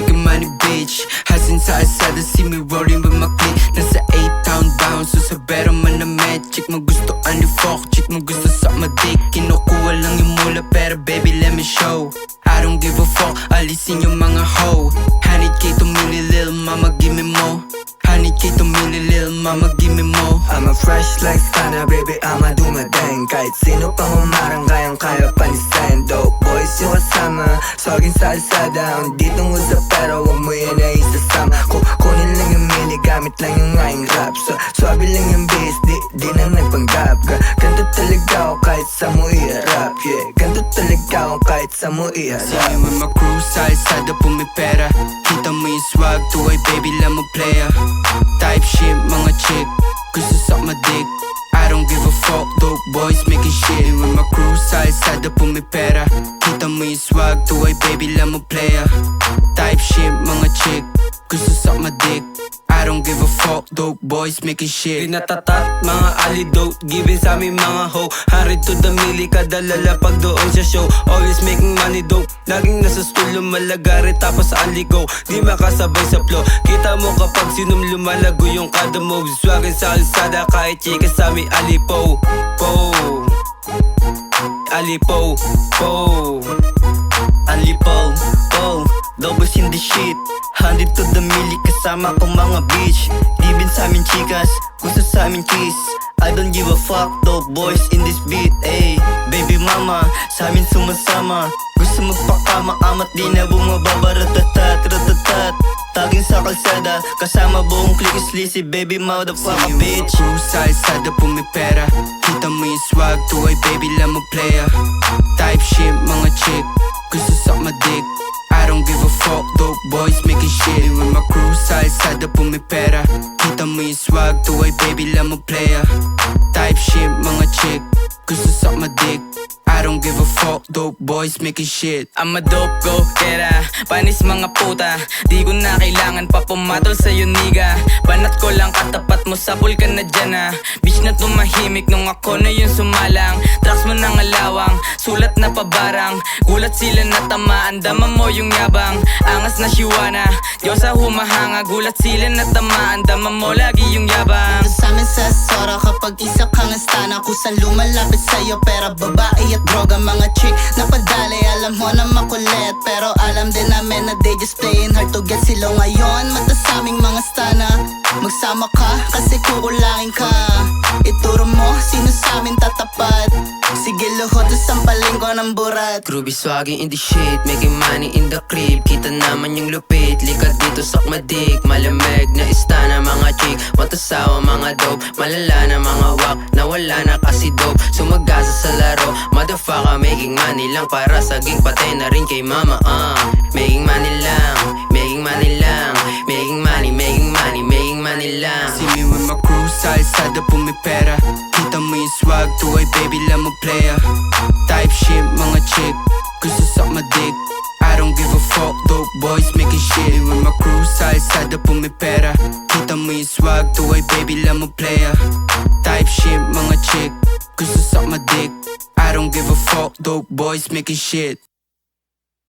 making money bitch. Hustling sa asada, see me rolling with my clique. Nasa 8-town bound, so sa bera man na magic. Magustuhan ni fuck chick, magusto sa madik. Kinukuha lang yung mula pero baby let me show. I don't give a fuck, alisin yung mga hoe. 100k to mili lil mama give me more. 100k to mili lil mama give me more. I'm a fresh like Stunner, baby, I'ma do my thing. Kahit sino pang umarang kayang-kaya panisayan. Dope boys yung kasama, sogin sa alsada. Hindi tungkol sa pero huwag mo yan na isasama. Kunin lang yung mili, gamit lang yung aking rap. Swabe lang yung bass, di na nagpanggap. Ganto talaga ako kahit sa mo i-rap, yeah. Ganto talaga ako kahit sa mo i-rap. See me with my crew sa alsada, pumipera. Kita mo yung swag, tuway baby lang mo playa. Type shit, mga chick, gusto suck my dick. I don't give a fuck, dope boys making shit. With my crew sa alsada, pumipera. Kita mo yung swag, tuway baby lang mo playa. Type shit, mga chick, gusto suck my dick. I don't give a fuck, dope boys making shit. Di natatat, mga alidote, giving sa aming mga hoe. 100 to the milli, kada lalapag doon sa show. Always making money dope, laging nasa stool, lumalagari tapos aligo. Di makasabay sa flow, kita mo kapag sinum lumalago yung kada move. Swagin sa alsada, kahit chika sa aming alipo. Po Alipo, po Alipo, po Doubles in the shit, 100 to the milli, kasama ko mga bitch. Giving sa amin chikas, gusto sa amin kiss. I don't give a fuck, dope boys in this beat, ayy. Baby mama, sa amin sumasama. Gusto magpakama, amat di na bumababa. Ratatat, ratatat, tagin sa kalsada, kasama buong clique is lisi, baby motherfucker bitch. Crew sa alsada, pumipera. Kita mo yung swag, tuway baby lang mo playa. Type shit, mga chick, gusto suck my dick. I don't give a fuck, dope boys making shit. With my crew sa alsada, pumipera. Kita mo yung swag, tuway baby lang mo playa. Type shit, mga chick, gusto suck my dick. I don't give a fuck, dope boys making shit. I'm a dope go-gera, panis mga puta. Di ko na kailangan pa pumatol sa'yo niga. Banat ko lang katapat mo, sapul ka na dyan ah. Bitch na tumahimik nung ako na yung sumalang. Tracks mo ng alawang, sulat na pabarang. Gulat sila na tamaan, dama mo yung yabang. Angas na shiwana, Diyos sa humahanga. Gulat sila na tamaan, dama mo lagi yung yabang. Sa amin sa Sora kapag isa kang astana, kusang lumalapit sa'yo pera babae at droga. Mga chick na padali, alam mo na makulit, pero alam din namin na they just playing hard to get. Sila ngayon, mata sa aming mga stana. Magsama ka, kasi kukulangin ka. Ituro mo, sino sa amin tatapat. Sige luhod, sampalin ko ng burat. Groovy swaggy in the shit, making money in the crib. Kita naman yung lupit, likat dito sak madik. Malamig na istana mga chick, matasawa mga dope. Malala na mga wak, nawala na kasi dope. Sumagasa sa laro, motherfucker making money lang. Para saging patay na rin kay mama Making money lang, making money lang. Making money, making money, making money lang. See me with my crew sa alsada, pumipera. Kita mo yung swag, tuway baby lang mo playa. Type shit, mga chick, gusto suck my dick. I don't give a fuck, dope boys making shit. With my crew sa alsada, pumipera. Kita mo yung swag, tuway baby lang mo playa. Type shit, mga chick, gusto suck my dick. I don't give a fuck, dope boys making shit.